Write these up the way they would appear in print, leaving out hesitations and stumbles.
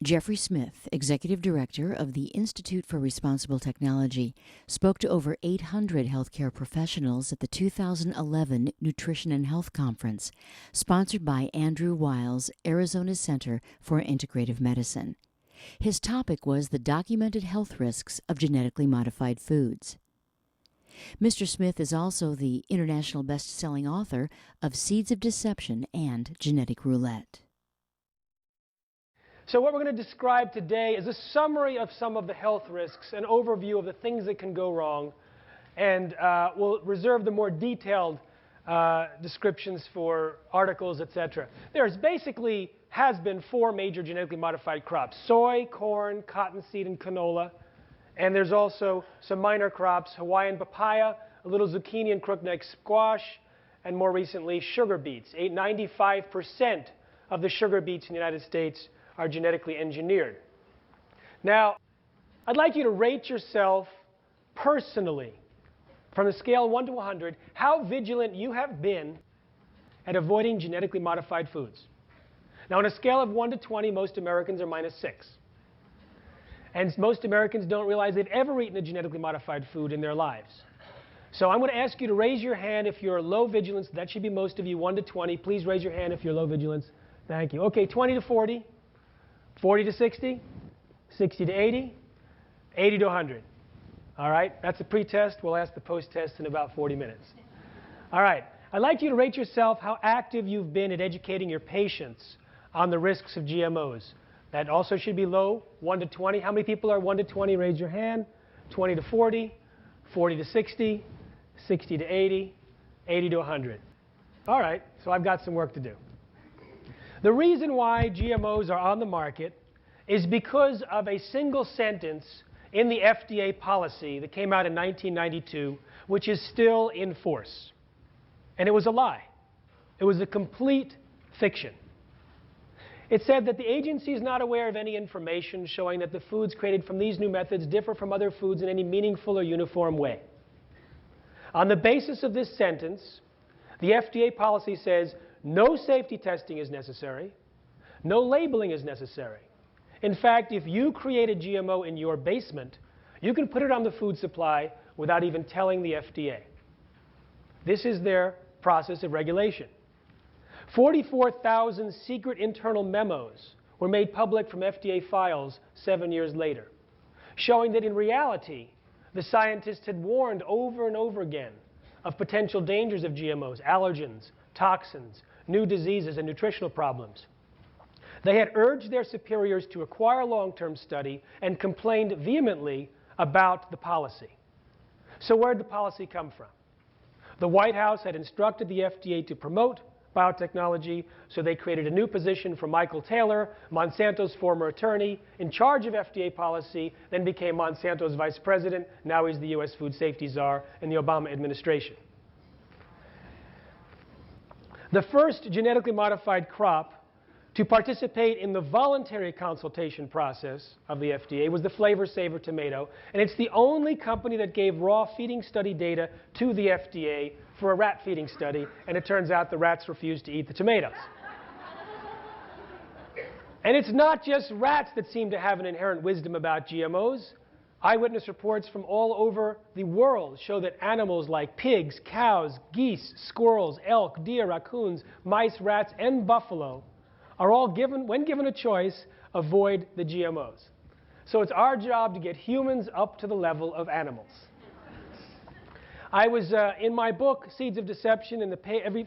Jeffrey Smith, Executive Director of the Institute for Responsible Technology, spoke to over 800 healthcare professionals at the 2011 Nutrition and Health Conference, sponsored by Andrew Weil's Arizona Center for Integrative Medicine. His topic was the documented health risks of genetically modified foods. Mr. Smith is also the international best-selling author of Seeds of Deception and Genetic Roulette. So what we're going to describe today is a summary of some of the health risks, an overview of the things that can go wrong, and we'll reserve the more detailed descriptions for articles, etc. There's basically has been 4 major genetically modified crops: soy, corn, cottonseed, and canola. And there's also some minor crops: Hawaiian papaya, a little zucchini and crookneck squash, and more recently, sugar beets. 95% of the sugar beets in the United States are genetically engineered. Now, I'd like you to rate yourself personally from a scale of 1 to 100, how vigilant you have been at avoiding genetically modified foods. Now, on a scale of 1 to 20, most Americans are -6. And most Americans don't realize they've ever eaten a genetically modified food in their lives. So I'm going to ask you to raise your hand if you're low vigilance. That should be most of you, 1 to 20. Please raise your hand if you're low vigilance. Thank you. OK, 20 to 40. 40 to 60, 60 to 80, 80 to 100. All right, that's a pre-test. We'll ask the post-test in about 40 minutes. All right, I'd like you to rate yourself how active you've been at educating your patients on the risks of GMOs. That also should be low, 1 to 20. How many people are 1 to 20? Raise your hand. 20 to 40, 40 to 60, 60 to 80, 80 to 100. All right, so I've got some work to do. The reason why GMOs are on the market is because of a single sentence in the FDA policy that came out in 1992, which is still in force. And it was a lie. It was a complete fiction. It said that the agency is not aware of any information showing that the foods created from these new methods differ from other foods in any meaningful or uniform way. On the basis of this sentence, the FDA policy says no safety testing is necessary. No labeling is necessary. In fact, if you create a GMO in your basement, you can put it on the food supply without even telling the FDA. This is their process of regulation. 44,000 secret internal memos were made public from FDA files 7 years later, showing that in reality, the scientists had warned over and over again of potential dangers of GMOs, allergens, toxins, new diseases, and nutritional problems. They had urged their superiors to acquire a long-term study and complained vehemently about the policy. So where did the policy come from? The White House had instructed the FDA to promote biotechnology, so they created a new position for Michael Taylor, Monsanto's former attorney, in charge of FDA policy, then became Monsanto's vice president. Now he's the US food safety czar in the Obama administration. The first genetically modified crop to participate in the voluntary consultation process of the FDA was the Flavor Saver tomato, and it's the only company that gave raw feeding study data to the FDA for a rat feeding study, and it turns out the rats refused to eat the tomatoes. And it's not just rats that seem to have an inherent wisdom about GMOs. Eyewitness reports from all over the world show that animals like pigs, cows, geese, squirrels, elk, deer, raccoons, mice, rats, and buffalo are all given, when given a choice, avoid the GMOs. So it's our job to get humans up to the level of animals. I was, in my book, Seeds of Deception,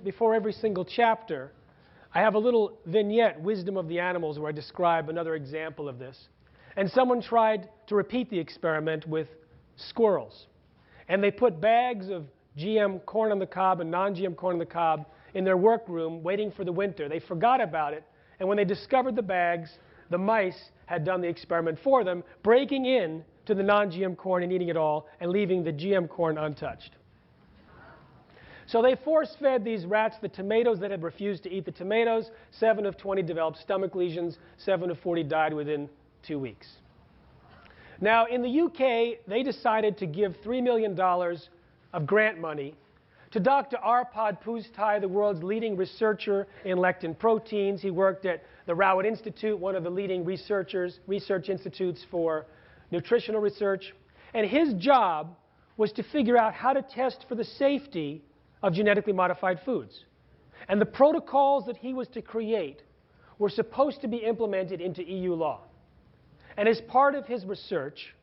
before every single chapter, I have a little vignette, Wisdom of the Animals, where I describe another example of this. And someone tried to repeat the experiment with squirrels. And they put bags of GM corn on the cob and non-GM corn on the cob in their workroom waiting for the winter. They forgot about it. And when they discovered the bags, the mice had done the experiment for them, breaking in to the non-GM corn and eating it all and leaving the GM corn untouched. So they force-fed these rats the tomatoes that had refused to eat the tomatoes. 7 of 20 developed stomach lesions. 7 of 40 died within 2 weeks. Now, in the UK, they decided to give $3 million of grant money to Dr. Arpad Pusztai, the world's leading researcher in lectin proteins. He worked at the Rowett Institute, one of the leading research institutes for nutritional research. And his job was to figure out how to test for the safety of genetically modified foods. And the protocols that he was to create were supposed to be implemented into EU law. And as part of his research,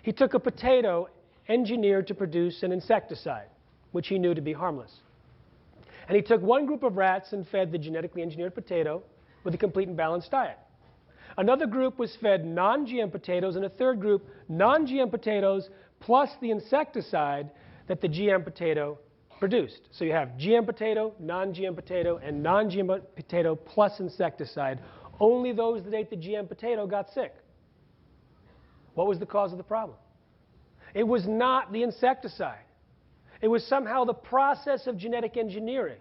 he took a potato engineered to produce an insecticide, which he knew to be harmless. And he took one group of rats and fed the genetically engineered potato with a complete and balanced diet. Another group was fed non-GM potatoes, and a third group non-GM potatoes plus the insecticide that the GM potato produced. So you have GM potato, non-GM potato, and non-GM potato plus insecticide. Only those that ate the GM potato got sick. What was the cause of the problem? It was not the insecticide. It was somehow the process of genetic engineering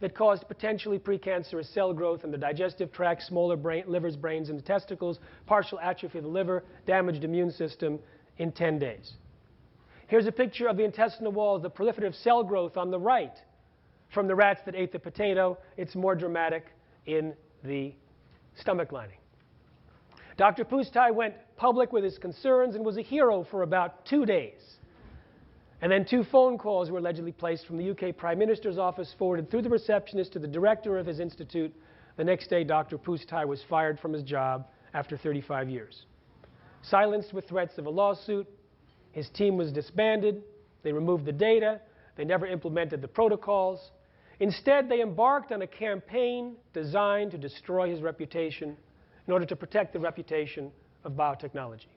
that caused potentially precancerous cell growth in the digestive tract, smaller livers, brains, and the testicles, partial atrophy of the liver, damaged immune system in 10 days. Here's a picture of the intestinal walls, the proliferative cell growth on the right from the rats that ate the potato. It's more dramatic in the stomach lining. Dr. Pusztai went public with his concerns and was a hero for about 2 days. And then 2 phone calls were allegedly placed from the UK Prime Minister's office, forwarded through the receptionist to the director of his institute. The next day, Dr. Pusztai was fired from his job after 35 years. Silenced with threats of a lawsuit, his team was disbanded. They removed the data. They never implemented the protocols. Instead, they embarked on a campaign designed to destroy his reputation in order to protect the reputation of biotechnology.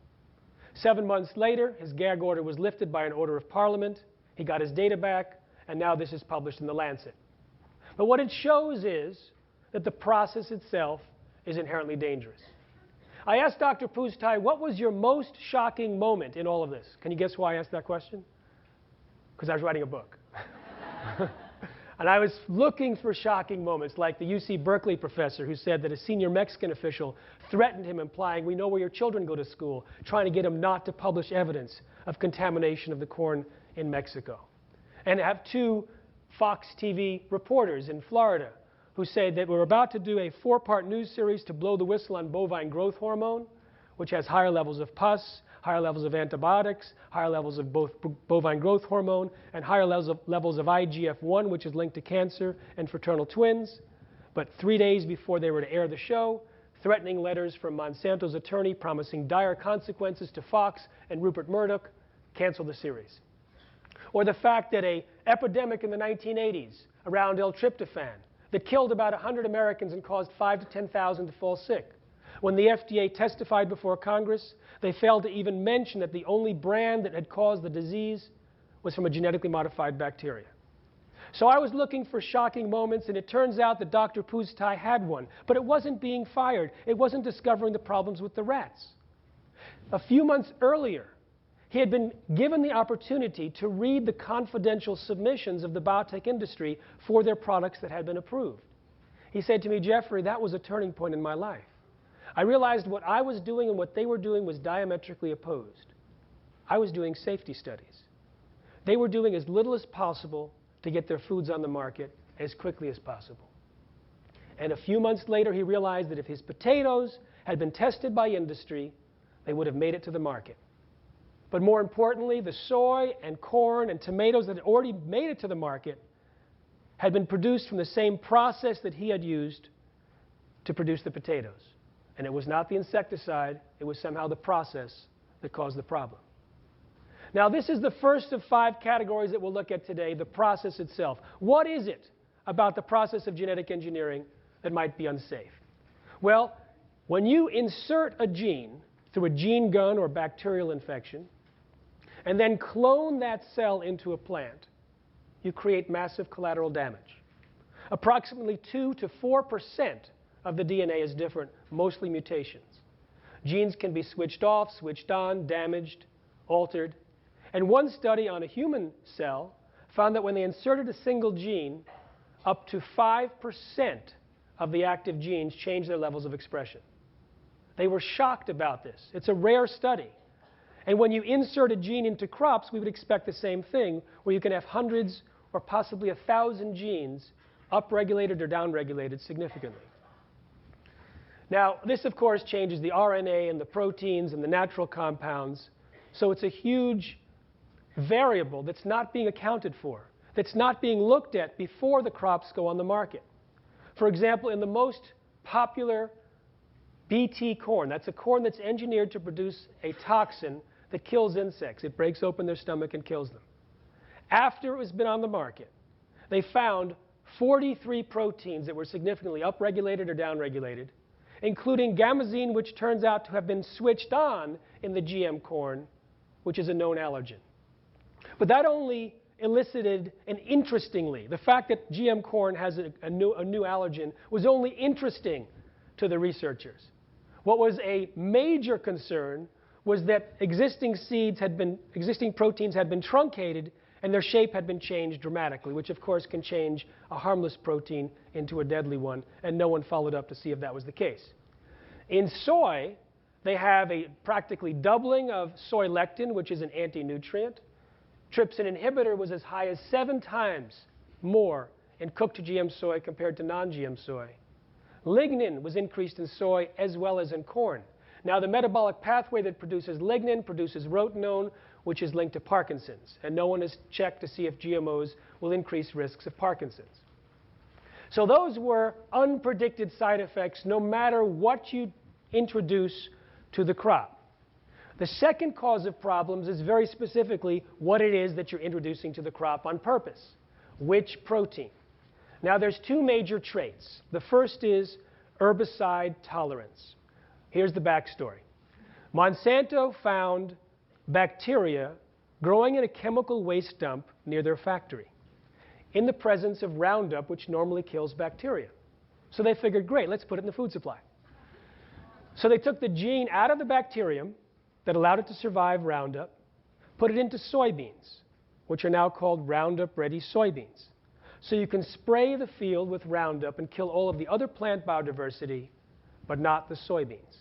7 months later, his gag order was lifted by an order of Parliament. He got his data back, and now this is published in The Lancet. But what it shows is that the process itself is inherently dangerous. I asked Dr. Pusztai, what was your most shocking moment in all of this? Can you guess why I asked that question? Because I was writing a book. And I was looking for shocking moments, like the UC Berkeley professor who said that a senior Mexican official threatened him, implying, "We know where your children go to school," trying to get him not to publish evidence of contamination of the corn in Mexico. And I have 2 Fox TV reporters in Florida who say that we're about to do a 4-part news series to blow the whistle on bovine growth hormone, which has higher levels of pus, higher levels of antibiotics, higher levels of both bovine growth hormone, and higher levels of IGF-1, which is linked to cancer and fraternal twins. But 3 days before they were to air the show, threatening letters from Monsanto's attorney promising dire consequences to Fox and Rupert Murdoch canceled the series. Or the fact that an epidemic in the 1980s around L-tryptophan that killed about 100 Americans and caused 5,000 to 10,000 to fall sick. When the FDA testified before Congress, they failed to even mention that the only brand that had caused the disease was from a genetically modified bacteria. So I was looking for shocking moments, and it turns out that Dr. Pusztai had one. But it wasn't being fired. It wasn't discovering the problems with the rats. A few months earlier, he had been given the opportunity to read the confidential submissions of the biotech industry for their products that had been approved. He said to me, "Jeffrey, that was a turning point in my life. I realized what I was doing and what they were doing was diametrically opposed. I was doing safety studies. They were doing as little as possible to get their foods on the market as quickly as possible." And a few months later, he realized that if his potatoes had been tested by industry, they would have made it to the market. But more importantly, the soy and corn and tomatoes that had already made it to the market had been produced from the same process that he had used to produce the potatoes. And it was not the insecticide, it was somehow the process that caused the problem. Now, this is the first of 5 categories that we'll look at today, the process itself. What is it about the process of genetic engineering that might be unsafe? Well, when you insert a gene through a gene gun or bacterial infection, and then clone that cell into a plant, you create massive collateral damage. Approximately 2 to 4% of the DNA is different, mostly mutations. Genes can be switched off, switched on, damaged, altered. And one study on a human cell found that when they inserted a single gene, up to 5% of the active genes changed their levels of expression. They were shocked about this. It's a rare study. And when you insert a gene into crops, we would expect the same thing, where you can have hundreds or possibly 1,000 genes upregulated or downregulated significantly. Now, this, of course, changes the RNA and the proteins and the natural compounds. So it's a huge variable that's not being accounted for, that's not being looked at before the crops go on the market. For example, in the most popular BT corn, that's a corn that's engineered to produce a toxin that kills insects. It breaks open their stomach and kills them. After it has been on the market, they found 43 proteins that were significantly upregulated or downregulated, including gamazine, which turns out to have been switched on in the GM corn, which is a known allergen. But that only elicited, and interestingly, the fact that GM corn has a new allergen was only interesting to the researchers. What was a major concern was that existing proteins had been truncated and their shape had been changed dramatically, which of course can change a harmless protein into a deadly one, and no one followed up to see if that was the case. In soy, they have a practically doubling of soy lectin, which is an anti-nutrient. Trypsin inhibitor was as high as 7 times more in cooked GM soy compared to non-GM soy. Lignin was increased in soy as well as in corn. Now, the metabolic pathway that produces lignin produces rotenone, which is linked to Parkinson's. And no one has checked to see if GMOs will increase risks of Parkinson's. So those were unpredicted side effects no matter what you introduce to the crop. The second cause of problems is very specifically what it is that you're introducing to the crop on purpose. Which protein? Now, there's 2 major traits. The first is herbicide tolerance. Here's the backstory. Monsanto found bacteria growing in a chemical waste dump near their factory in the presence of Roundup, which normally kills bacteria. So they figured, great, let's put it in the food supply. So they took the gene out of the bacterium that allowed it to survive Roundup, put it into soybeans, which are now called Roundup-ready soybeans. So you can spray the field with Roundup and kill all of the other plant biodiversity, but not the soybeans.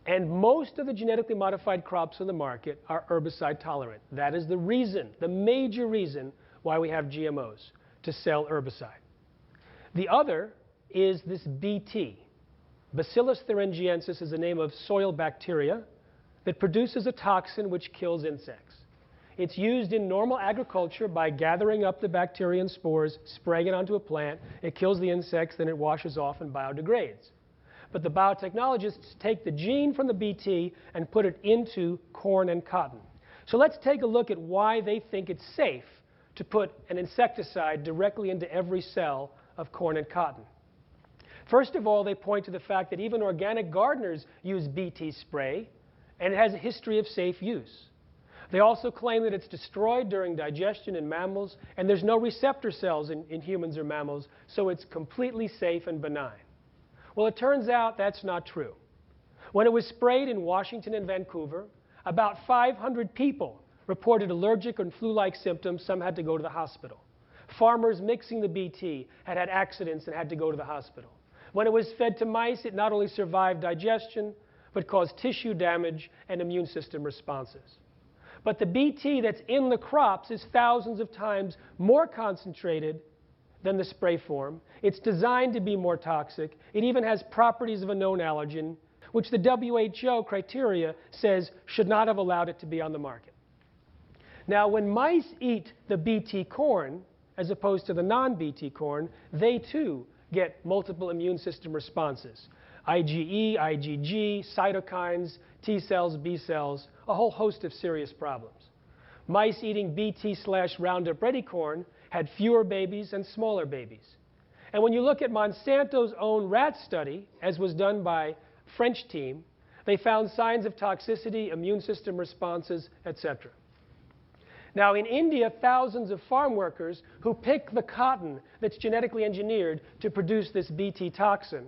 And most of the genetically modified crops on the market are herbicide tolerant. That is the reason, the major reason, why we have GMOs, to sell herbicide. The other is this BT. Bacillus thuringiensis is the name of soil bacteria that produces a toxin which kills insects. It's used in normal agriculture by gathering up the bacteria and spores, spraying it onto a plant. It kills the insects, then it washes off and biodegrades. But the biotechnologists take the gene from the BT and put it into corn and cotton. So let's take a look at why they think it's safe to put an insecticide directly into every cell of corn and cotton. First of all, they point to the fact that even organic gardeners use BT spray, and it has a history of safe use. They also claim that it's destroyed during digestion in mammals, and there's no receptor cells in humans or mammals, so it's completely safe and benign. Well, it turns out that's not true. When it was sprayed in Washington and Vancouver, about 500 people reported allergic and flu-like symptoms. Some had to go to the hospital. Farmers mixing the BT had accidents and had to go to the hospital. When it was fed to mice, it not only survived digestion, but caused tissue damage and immune system responses. But the BT that's in the crops is thousands of times more concentrated than the spray form. It's designed to be more toxic. It even has properties of a known allergen, which the WHO criteria says should not have allowed it to be on the market. Now, when mice eat the BT corn, as opposed to the non-BT corn, they too get multiple immune system responses. IgE, IgG, cytokines, T cells, B cells, a whole host of serious problems. Mice eating BT/Roundup Ready corn had fewer babies and smaller babies. And when you look at Monsanto's own rat study, as was done by a French team, they found signs of toxicity, immune system responses, etc. Now, in India, thousands of farm workers who pick the cotton that's genetically engineered to produce this BT toxin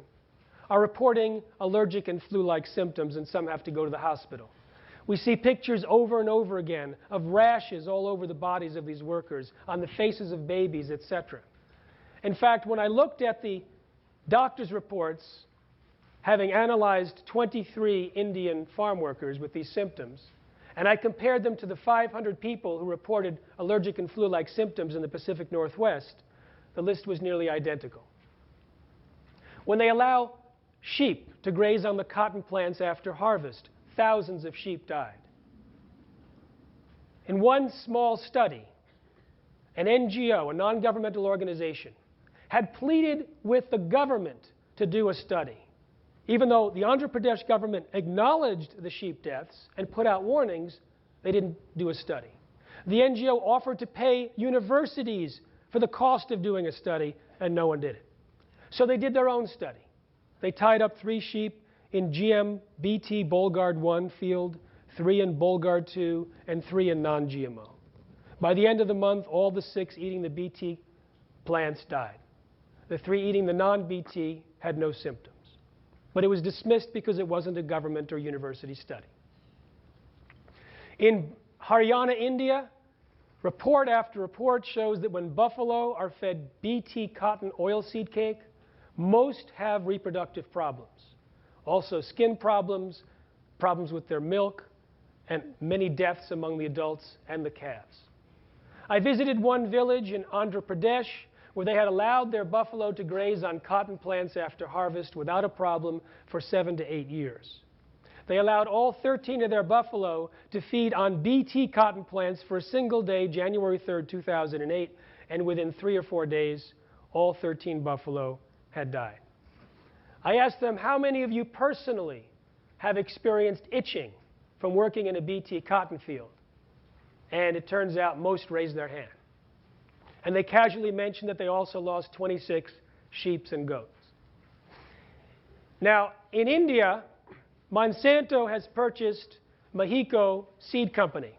are reporting allergic and flu-like symptoms, and some have to go to the hospital. We see pictures over and over again of rashes all over the bodies of these workers, on the faces of babies, etc. In fact, when I looked at the doctor's reports, having analyzed 23 Indian farm workers with these symptoms, And I compared them to the 500 people who reported allergic and flu-like symptoms in the Pacific Northwest. The list was nearly identical. When they allow sheep to graze on the cotton plants after harvest, thousands of sheep died. In one small study, an NGO, a non-governmental organization, had pleaded with the government to do a study. Even though the Andhra Pradesh government acknowledged the sheep deaths and put out warnings, they didn't do a study. The NGO offered to pay universities for the cost of doing a study, and no one did it. So they did their own study. They tied up 3 sheep in GM-BT Bolgard 1 field, 3 in Bolgard 2, and 3 in non-GMO. By the end of the month, all the 6 eating the BT plants died. The 3 eating the non-BT had no symptoms. But it was dismissed because it wasn't a government or university study. In Haryana, India, report after report shows that when buffalo are fed BT cotton oilseed cake, most have reproductive problems. Also skin problems, problems with their milk, and many deaths among the adults and the calves. I visited one village in Andhra Pradesh where they had allowed their buffalo to graze on cotton plants after harvest without a problem for 7 to 8 years. They allowed all 13 of their buffalo to feed on BT cotton plants for a single day, January 3rd, 2008, and within 3 or 4 days, all 13 buffalo had died. I asked them, how many of you personally have experienced itching from working in a BT cotton field? And it turns out most raised their hand. And they casually mentioned that they also lost 26 sheep and goats. Now, in India, Monsanto has purchased Mahiko Seed Company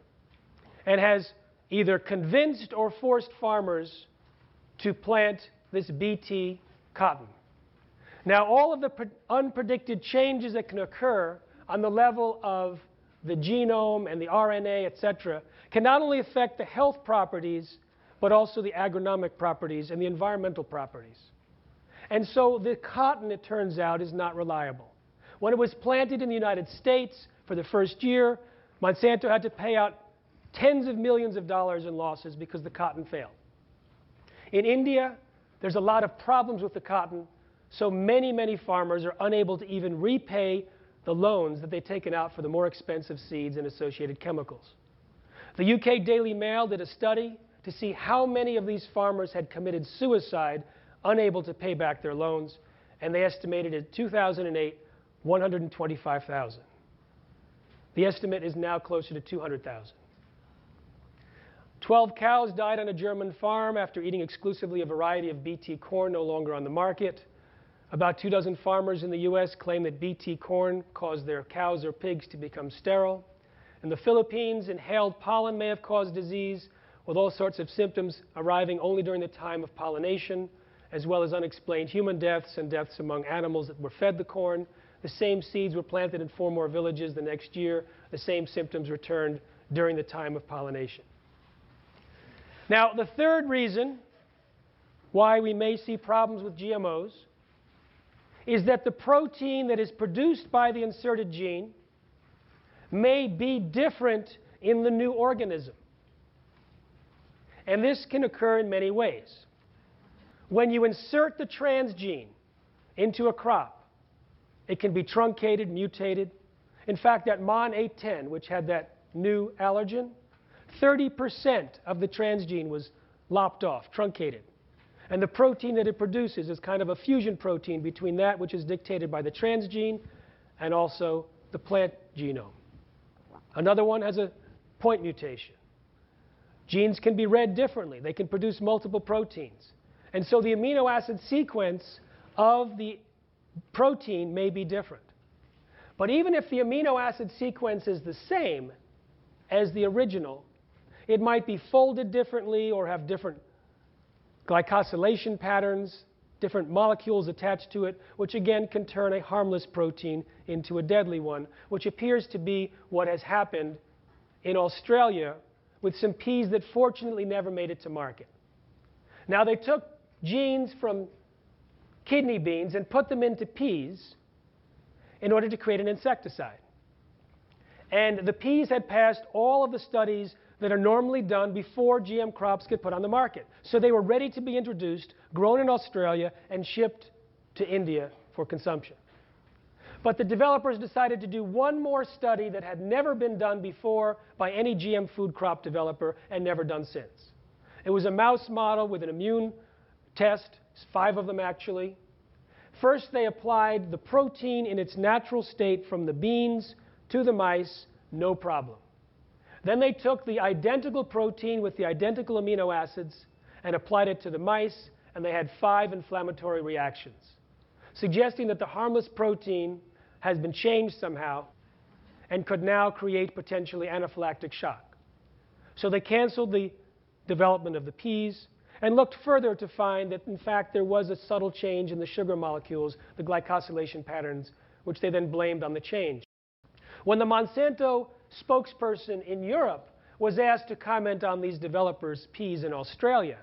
and has either convinced or forced farmers to plant this BT cotton. Now, all of the unpredicted changes that can occur on the level of the genome and the RNA, etc., can not only affect the health properties, but also the agronomic properties and the environmental properties. And so the cotton, it turns out, is not reliable. When it was planted in the United States for the first year, Monsanto had to pay out tens of millions of dollars in losses because the cotton failed. In India, there's a lot of problems with the cotton, so many farmers are unable to even repay the loans that they've taken out for the more expensive seeds and associated chemicals. The UK Daily Mail did a study to see how many of these farmers had committed suicide, unable to pay back their loans, and they estimated in 2008, 125,000. The estimate is now closer to 200,000. 12 cows died on a German farm after eating exclusively a variety of BT corn no longer on the market. About 24 farmers in the US claim that BT corn caused their cows or pigs to become sterile. In the Philippines, inhaled pollen may have caused disease, with all sorts of symptoms arriving only during the time of pollination, as well as unexplained human deaths and deaths among animals that were fed the corn. The same seeds were planted in 4 more villages the next year. The same symptoms returned during the time of pollination. Now, the third reason why we may see problems with GMOs is that the protein that is produced by the inserted gene may be different in the new organism. And this can occur in many ways. When you insert the transgene into a crop, it can be truncated, mutated. In fact, that MON810, which had that new allergen, 30% of the transgene was lopped off, truncated. And the protein that it produces is kind of a fusion protein between that which is dictated by the transgene and also the plant genome. Another one has a point mutation. Genes can be read differently. They can produce multiple proteins. And so the amino acid sequence of the protein may be different. But even if the amino acid sequence is the same as the original, it might be folded differently or have different glycosylation patterns, different molecules attached to it, which again can turn a harmless protein into a deadly one, which appears to be what has happened in Australia with some peas that fortunately never made it to market. Now, they took genes from kidney beans and put them into peas in order to create an insecticide. And the peas had passed all of the studies that are normally done before GM crops get put on the market. So they were ready to be introduced, grown in Australia, and shipped to India for consumption. But the developers decided to do one more study that had never been done before by any GM food crop developer and never done since. It was a mouse model with an immune test, 5 of them actually. First, they applied the protein in its natural state from the beans to the mice, no problem. Then they took the identical protein with the identical amino acids and applied it to the mice, and they had 5 inflammatory reactions, suggesting that the harmless protein has been changed somehow and could now create potentially anaphylactic shock. So they canceled the development of the peas and looked further to find that, in fact, there was a subtle change in the sugar molecules, the glycosylation patterns, which they then blamed on the change. When the Monsanto spokesperson in Europe was asked to comment on these developers' peas in Australia,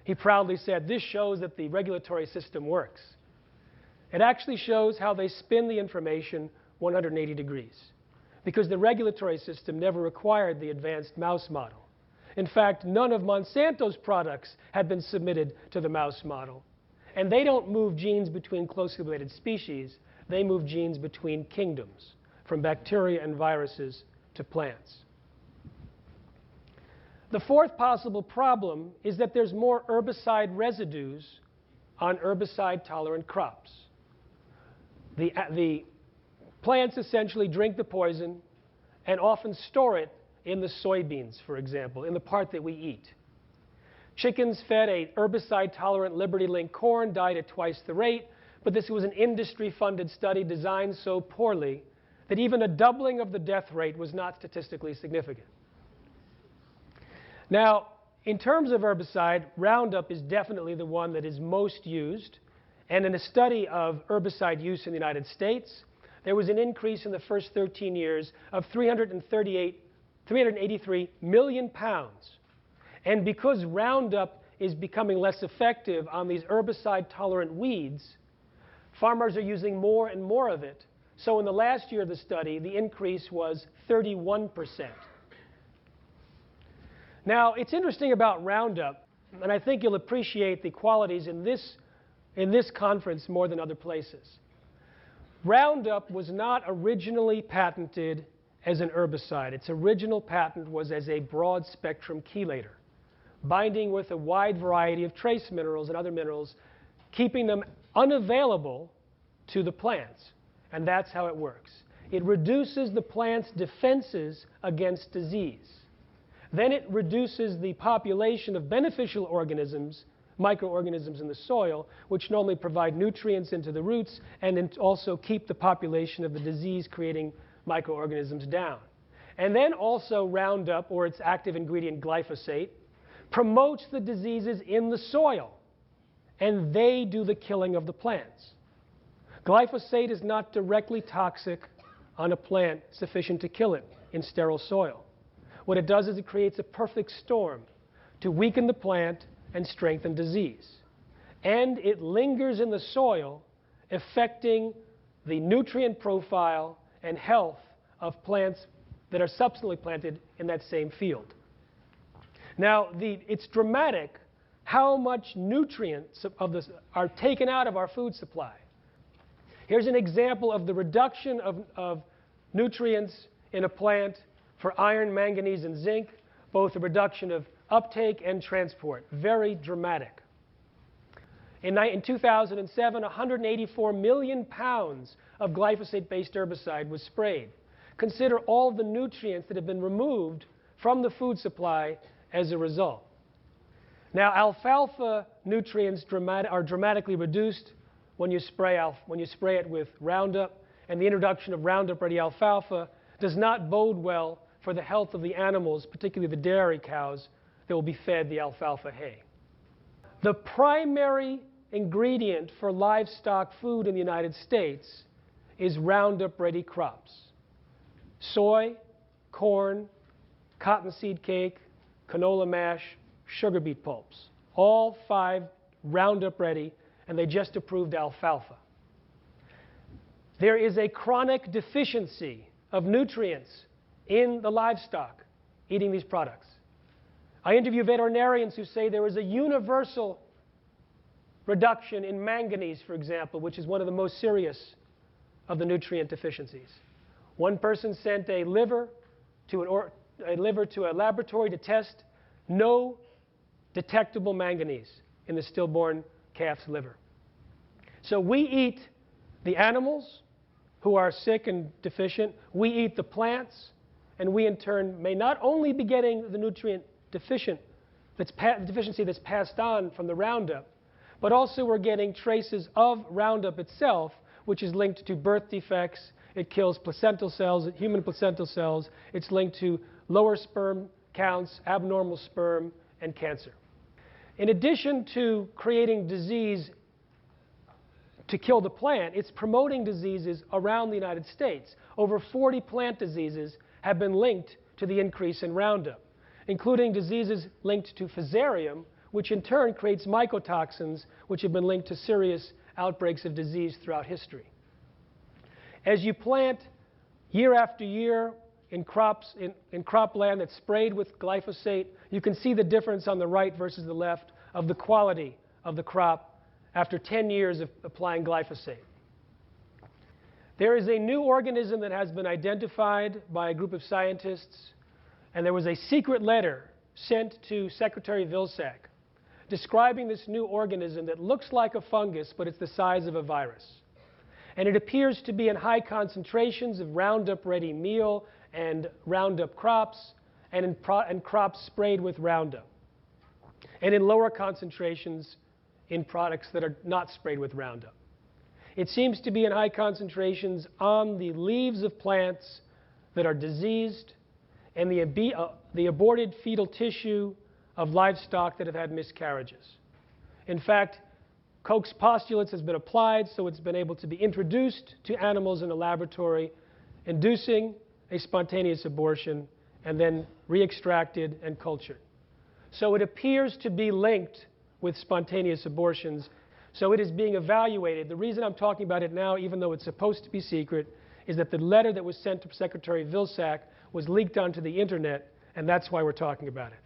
he proudly said, "This shows that the regulatory system works." It actually shows how they spin the information 180 degrees, because the regulatory system never required the advanced mouse model. In fact, none of Monsanto's products had been submitted to the mouse model. And they don't move genes between closely related species. They move genes between kingdoms, from bacteria and viruses to plants. The fourth possible problem is that there's more herbicide residues on herbicide-tolerant crops. The plants essentially drink the poison and often store it in the soybeans, for example, in the part that we eat. Chickens fed a herbicide-tolerant Liberty Link corn died at twice the rate, but this was an industry-funded study designed so poorly that even a doubling of the death rate was not statistically significant. Now, in terms of herbicide, Roundup is definitely the one that is most used. And in a study of herbicide use in the United States, there was an increase in the first 13 years of 383 million pounds. And because Roundup is becoming less effective on these herbicide-tolerant weeds, farmers are using more and more of it. So in the last year of the study, the increase was 31%. Now, it's interesting about Roundup, and I think you'll appreciate the qualities in this conference more than other places. Roundup was not originally patented as an herbicide. Its original patent was as a broad-spectrum chelator, binding with a wide variety of trace minerals and other minerals, keeping them unavailable to the plants. And that's how it works. It reduces the plant's defenses against disease. Then it reduces the population of beneficial organisms, microorganisms in the soil, which normally provide nutrients into the roots and also keep the population of the disease-creating microorganisms down. And then also Roundup, or its active ingredient glyphosate, promotes the diseases in the soil, and they do the killing of the plants. Glyphosate is not directly toxic on a plant sufficient to kill it in sterile soil. What it does is it creates a perfect storm to weaken the plant and strengthen disease. And it lingers in the soil, affecting the nutrient profile and health of plants that are subsequently planted in that same field. Now, it's dramatic how much nutrients are taken out of our food supply. Here's an example of the reduction of nutrients in a plant for iron, manganese, and zinc, both a reduction of uptake and transport. Very dramatic. In 2007, 184 million pounds of glyphosate-based herbicide was sprayed. Consider all the nutrients that have been removed from the food supply as a result. Now, alfalfa nutrients are dramatically reduced when you spray it with Roundup, and the introduction of Roundup-ready alfalfa does not bode well for the health of the animals, particularly the dairy cows that will be fed the alfalfa hay. The primary ingredient for livestock food in the United States is Roundup-ready crops: soy, corn, cottonseed cake, canola mash, sugar beet pulps. All 5 Roundup-ready, and they just approved alfalfa. There is a chronic deficiency of nutrients in the livestock eating these products. I interview veterinarians who say there is a universal reduction in manganese, for example, which is one of the most serious of the nutrient deficiencies. One person sent a liver to a laboratory to test. No detectable manganese in the stillborn calf's liver. So we eat the animals who are sick and deficient. We eat the plants, and we in turn may not only be getting the nutrient deficiency that's passed on from the Roundup, but also we're getting traces of Roundup itself, which is linked to birth defects. It kills placental cells, human placental cells. It's linked to lower sperm counts, abnormal sperm, and cancer. In addition to creating disease to kill the plant, it's promoting diseases around the United States. Over 40 plant diseases have been linked to the increase in Roundup, including diseases linked to Fusarium, which in turn creates mycotoxins, which have been linked to serious outbreaks of disease throughout history. As you plant year after year in cropland that's sprayed with glyphosate, you can see the difference on the right versus the left of the quality of the crop after 10 years of applying glyphosate. There is a new organism that has been identified by a group of scientists, and there was a secret letter sent to Secretary Vilsack describing this new organism that looks like a fungus, but it's the size of a virus. And it appears to be in high concentrations of Roundup-ready meal and Roundup crops, and in crops sprayed with Roundup, and in lower concentrations in products that are not sprayed with Roundup. It seems to be in high concentrations on the leaves of plants that are diseased and the aborted fetal tissue of livestock that have had miscarriages. In fact, Koch's postulates has been applied, so it's been able to be introduced to animals in a laboratory, inducing a spontaneous abortion, and then re-extracted and cultured. So it appears to be linked with spontaneous abortions, so it is being evaluated. The reason I'm talking about it now, even though it's supposed to be secret, is that the letter that was sent to Secretary Vilsack was leaked onto the internet, and that's why we're talking about it.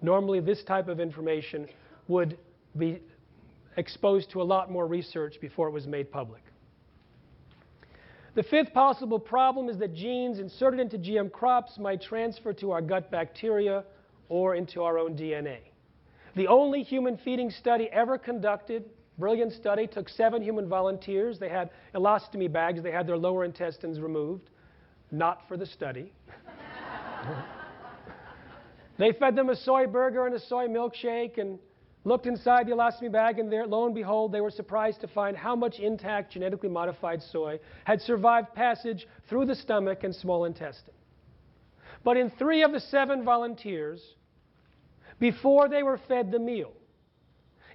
Normally, this type of information would be exposed to a lot more research before it was made public. The fifth possible problem is that genes inserted into GM crops might transfer to our gut bacteria or into our own DNA. The only human feeding study ever conducted, brilliant study, took 7 human volunteers. They had elostomy bags. They had their lower intestines removed, not for the study. They fed them a soy burger and a soy milkshake and looked inside the elostomy bag, and there, lo and behold, they were surprised to find how much intact genetically modified soy had survived passage through the stomach and small intestine. But in 3 of the 7 volunteers, before they were fed the meal,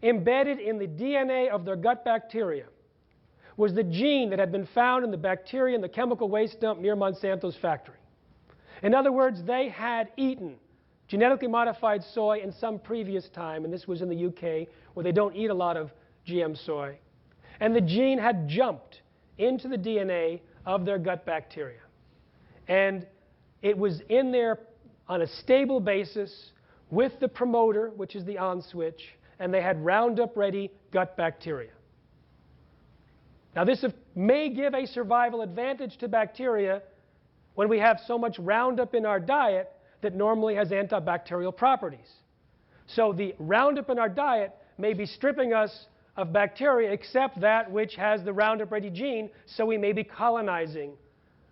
embedded in the DNA of their gut bacteria was the gene that had been found in the bacteria in the chemical waste dump near Monsanto's factory. In other words, they had eaten genetically modified soy in some previous time, and this was in the UK, where they don't eat a lot of GM soy. And the gene had jumped into the DNA of their gut bacteria. And it was in there on a stable basis with the promoter, which is the on switch, and they had Roundup-ready gut bacteria. Now, this may give a survival advantage to bacteria when we have so much Roundup in our diet that normally has antibacterial properties. So the Roundup in our diet may be stripping us of bacteria except that which has the Roundup-ready gene, so we may be colonizing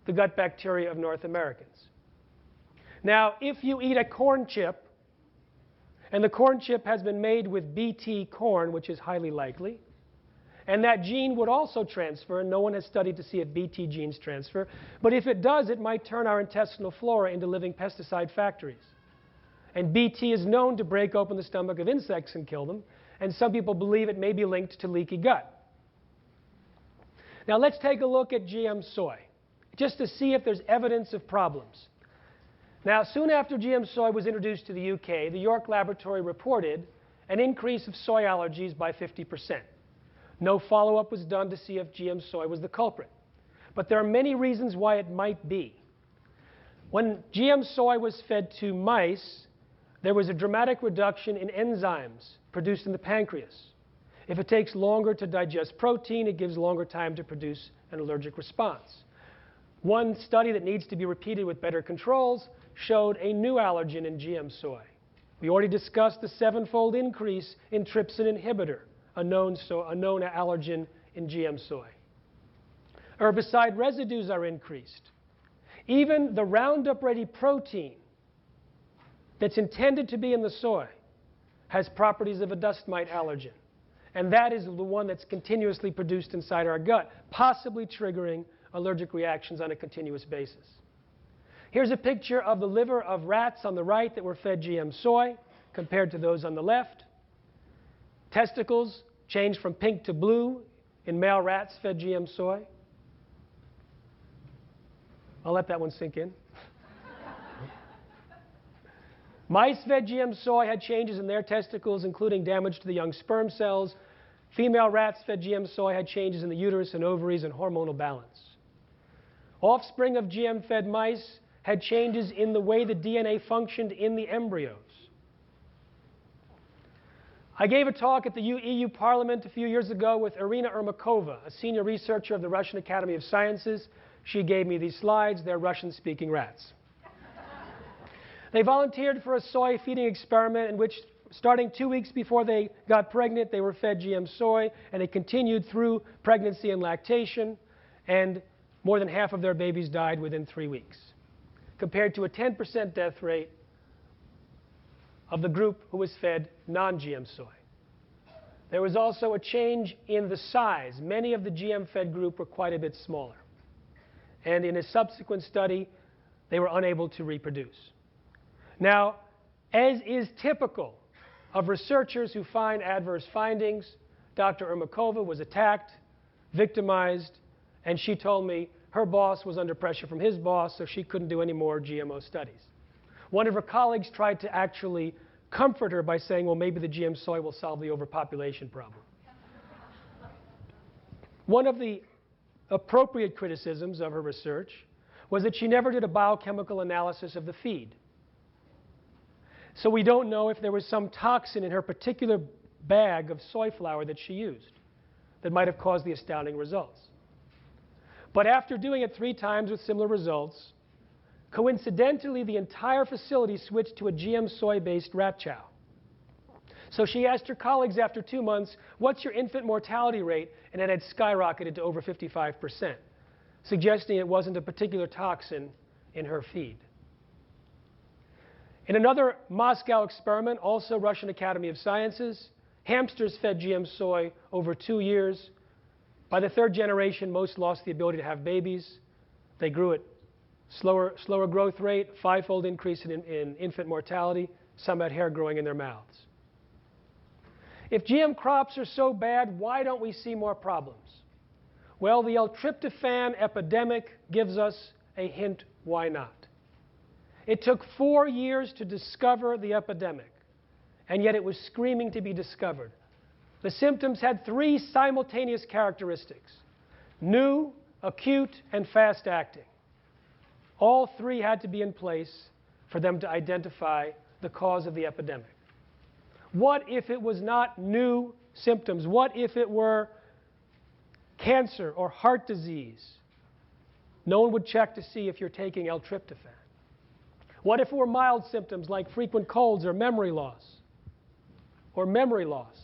the gut bacteria of North Americans. Now, if you eat a corn chip, and the corn chip has been made with BT corn, which is highly likely, and that gene would also transfer, and no one has studied to see if BT genes transfer, but if it does, it might turn our intestinal flora into living pesticide factories. And BT is known to break open the stomach of insects and kill them, and some people believe it may be linked to leaky gut. Now let's take a look at GM soy, just to see if there's evidence of problems. Now, soon after GM soy was introduced to the UK, the York Laboratory reported an increase of soy allergies by 50%. No follow-up was done to see if GM soy was the culprit. But there are many reasons why it might be. When GM soy was fed to mice, there was a dramatic reduction in enzymes produced in the pancreas. If it takes longer to digest protein, it gives longer time to produce an allergic response. One study that needs to be repeated with better controls showed a new allergen in GM soy. We already discussed the 7-fold increase in trypsin inhibitor, a known allergen in GM soy. Herbicide residues are increased. Even the Roundup-ready protein that's intended to be in the soy has properties of a dust mite allergen. And that is the one that's continuously produced inside our gut, possibly triggering allergic reactions on a continuous basis. Here's a picture of the liver of rats on the right that were fed GM soy compared to those on the left. Testicles changed from pink to blue in male rats fed GM soy. I'll let that one sink in. Mice fed GM soy had changes in their testicles, including damage to the young sperm cells. Female rats fed GM soy had changes in the uterus and ovaries and hormonal balance. Offspring of GM-fed mice had changes in the way the DNA functioned in the embryos. I gave a talk at the EU Parliament a few years ago with Irina Ermakova, a senior researcher of the Russian Academy of Sciences. She gave me these slides. They're Russian-speaking rats. They volunteered for a soy feeding experiment in which, starting 2 weeks before they got pregnant, they were fed GM soy, and it continued through pregnancy and lactation, and more than half of their babies died within 3 weeks, compared to a 10% death rate of the group who was fed non-GM soy. There was also a change in the size. Many of the GM-fed group were quite a bit smaller. And in a subsequent study, they were unable to reproduce. Now, as is typical of researchers who find adverse findings, Dr. Ermakova was attacked, victimized, and she told me her boss was under pressure from his boss, so she couldn't do any more GMO studies. One of her colleagues tried to actually comfort her by saying, well, maybe the GM soy will solve the overpopulation problem. One of the appropriate criticisms of her research was that she never did a biochemical analysis of the feed. So we don't know if there was some toxin in her particular bag of soy flour that she used that might have caused the astounding results. But after doing it 3 times with similar results, coincidentally, the entire facility switched to a GM soy-based rat chow. So she asked her colleagues after 2 months, what's your infant mortality rate? And it had skyrocketed to over 55%, suggesting it wasn't a particular toxin in her feed. In another Moscow experiment, also Russian Academy of Sciences, hamsters fed GM soy over 2 years. By the 3rd generation, most lost the ability to have babies. They grew at slower growth rate, 5-fold increase in infant mortality. Some had hair growing in their mouths. If GM crops are so bad, why don't we see more problems? Well, the L-tryptophan epidemic gives us a hint why not. It took 4 years to discover the epidemic, and yet it was screaming to be discovered. The symptoms had 3 simultaneous characteristics: new, acute, and fast-acting. All 3 had to be in place for them to identify the cause of the epidemic. What if it was not new symptoms? What if it were cancer or heart disease? No one would check to see if you're taking L-tryptophan. What if it were mild symptoms like frequent colds or memory loss? Or memory loss?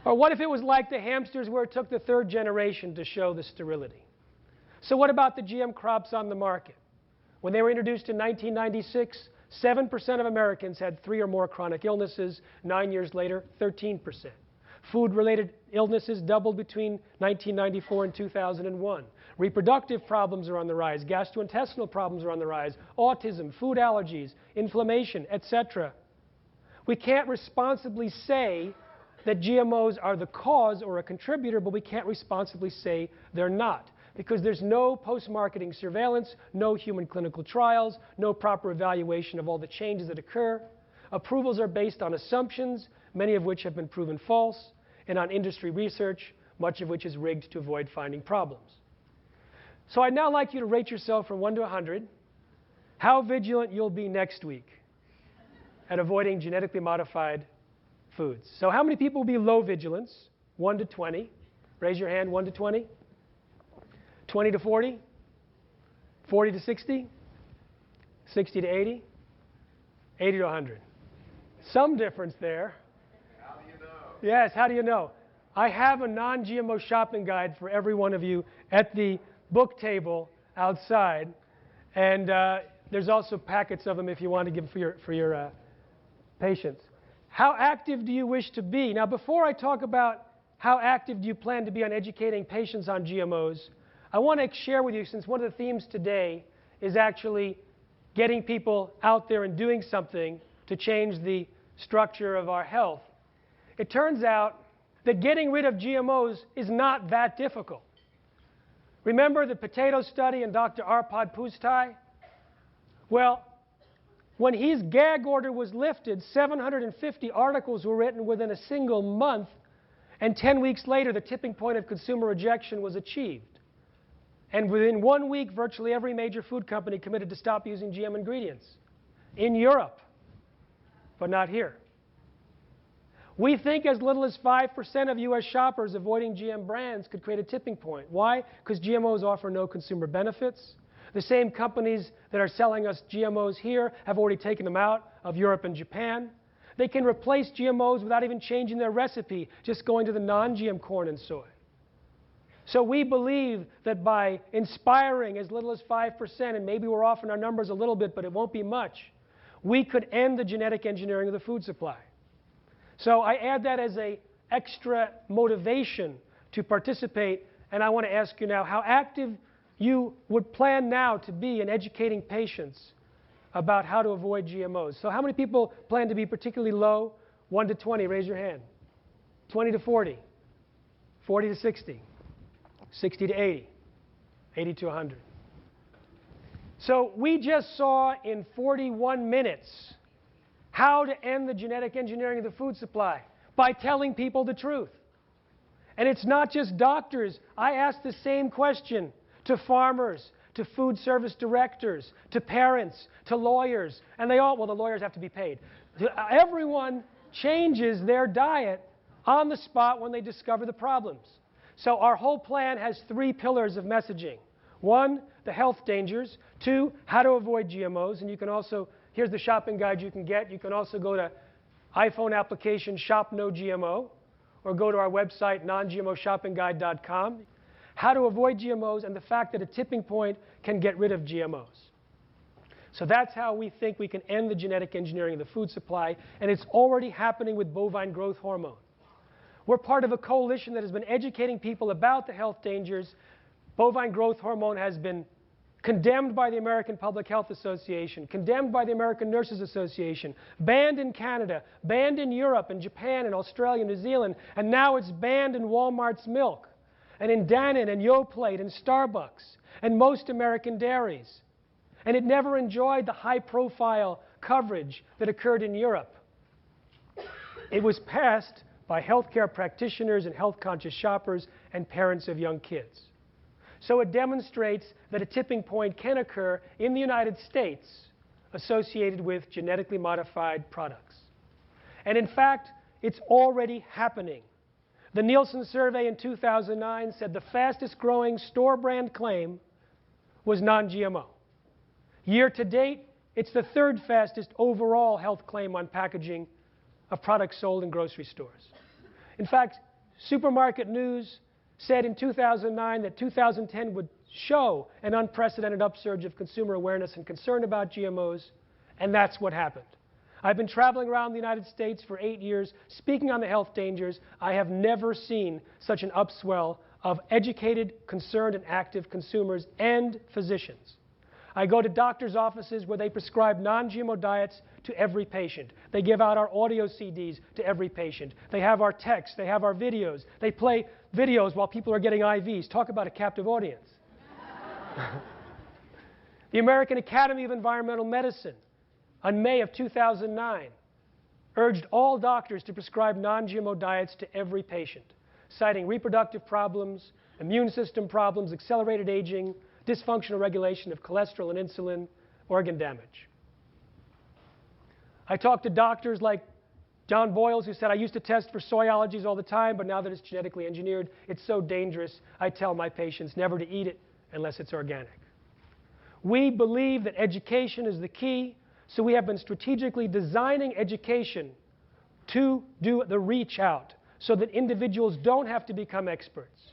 Or what if it was like the hamsters where it took the 3rd generation to show the sterility? So what about the GM crops on the market? When they were introduced in 1996, 7% of Americans had 3 or more chronic illnesses. 9 years later, 13%. Food-related illnesses doubled between 1994 and 2001. Reproductive problems are on the rise. Gastrointestinal problems are on the rise. Autism, food allergies, inflammation, etc. We can't responsibly say that GMOs are the cause or a contributor, but we can't responsibly say they're not, because there's no post-marketing surveillance, no human clinical trials, no proper evaluation of all the changes that occur. Approvals are based on assumptions, many of which have been proven false, and on industry research, much of which is rigged to avoid finding problems. So I'd now like you to rate yourself from 1 to 100, how vigilant you'll be next week at avoiding genetically modified foods. So how many people will be low vigilance? 1 to 20. Raise your hand, 1 to 20. 20 to 40. 40 to 60. 60 to 80. 80 to 100. Some difference there. How do you know? Yes, how do you know? I have a non-GMO shopping guide for every one of you at the book table outside. And there's also packets of them if you want to give for your patients. How active do you wish to be? Now, before I talk about how active do you plan to be on educating patients on GMOs, I want to share with you, since one of the themes today is actually getting people out there and doing something to change the structure of our health. It turns out that getting rid of GMOs is not that difficult. Remember the potato study and Dr. Arpad Pusztai? Well, when his gag order was lifted, 750 articles were written within a single month, and 10 weeks later, the tipping point of consumer rejection was achieved. And within 1 week, virtually every major food company committed to stop using GM ingredients in Europe, but not here. We think as little as 5% of U.S. shoppers avoiding GM brands could create a tipping point. Why? Because GMOs offer no consumer benefits. The same companies that are selling us GMOs here have already taken them out of Europe and Japan. They can replace GMOs without even changing their recipe, just going to the non-GM corn and soy. So we believe that by inspiring as little as 5%, and maybe we're off in our numbers a little bit, but it won't be much, we could end the genetic engineering of the food supply. So I add that as an extra motivation to participate, and I want to ask you now how active you would plan now to be in educating patients about how to avoid GMOs. So how many people plan to be particularly low? 1 to 20, raise your hand. 20 to 40, 40 to 60, 60 to 80, 80 to 100. So we just saw in 41 minutes how to end the genetic engineering of the food supply by telling people the truth. And it's not just doctors. I asked the same question to farmers, to food service directors, to parents, to lawyers, and they all, well, the lawyers have to be paid. Everyone changes their diet on the spot when they discover the problems. So our whole plan has 3 pillars of messaging. 1, the health dangers. 2, how to avoid GMOs. And you can also, here's the shopping guide you can get. You can also go to iPhone application Shop No GMO, or go to our website, nongmoshoppingguide.com. How to avoid GMOs and the fact that a tipping point can get rid of GMOs. So that's how we think we can end the genetic engineering of the food supply, and it's already happening with bovine growth hormone. We're part of a coalition that has been educating people about the health dangers. Bovine growth hormone has been condemned by the American Public Health Association, condemned by the American Nurses Association, banned in Canada, banned in Europe and Japan and Australia and New Zealand, and now it's banned in Walmart's milk, and in Dannon and Yoplait and Starbucks and most American dairies. And it never enjoyed the high-profile coverage that occurred in Europe. It was passed by healthcare practitioners and health-conscious shoppers and parents of young kids. So it demonstrates that a tipping point can occur in the United States associated with genetically modified products. And in fact, it's already happening. The Nielsen survey in 2009 said the fastest growing store brand claim was non-GMO. Year to date, it's the 3rd fastest overall health claim on packaging of products sold in grocery stores. In fact, Supermarket News said in 2009 that 2010 would show an unprecedented upsurge of consumer awareness and concern about GMOs, and that's what happened. I've been traveling around the United States for 8 years, speaking on the health dangers. I have never seen such an upswell of educated, concerned, and active consumers and physicians. I go to doctors' offices where they prescribe non-GMO diets to every patient. They give out our audio CDs to every patient. They have our text. They have our videos. They play videos while people are getting IVs. Talk about a captive audience. The American Academy of Environmental Medicine, in May of 2009, urged all doctors to prescribe non-GMO diets to every patient, citing reproductive problems, immune system problems, accelerated aging, dysfunctional regulation of cholesterol and insulin, organ damage. I talked to doctors like John Boyles, who said, I used to test for soy allergies all the time, but now that it's genetically engineered, it's so dangerous, I tell my patients never to eat it unless it's organic. We believe that education is the key, so we have been strategically designing education to do the reach out so that individuals don't have to become experts.